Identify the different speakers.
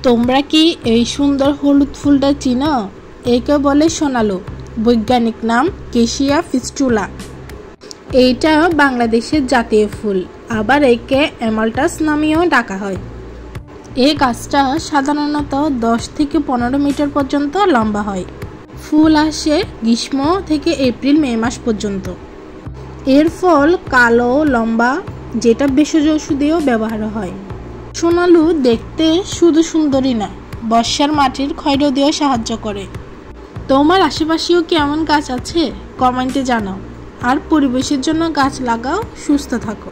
Speaker 1: তোমরা কি এই সুন্দর হলুদ ফুলটা চিনো? একে বলে সোনালু, বৈজ্ঞানিক নাম কেশিয়া ফিস্টুলা। এইটা বাংলাদেশের জাতীয় ফুল, আবার একে অ্যামাল্টাস নামেও ডাকা হয়। এই গাছটা সাধারণত 10 থেকে 15 মিটার পর্যন্ত লম্বা হয়। ফুল আসে গ্রীষ্ম থেকে এপ্রিল মে মাস পর্যন্ত। এর ফল কালো লম্বা, যেটা ভেষজ ওষুধেও ব্যবহার হয়। সোনালু দেখতে শুধু সুন্দরই না, বর্ষার মাটির ক্ষয়রোধেও সাহায্য করে। তোমার আশেপাশেও কি এমন গাছ আছে? কমেন্টে জানাও। আর পরিবেশের জন্য গাছ লাগাও, সুস্থ থাকো।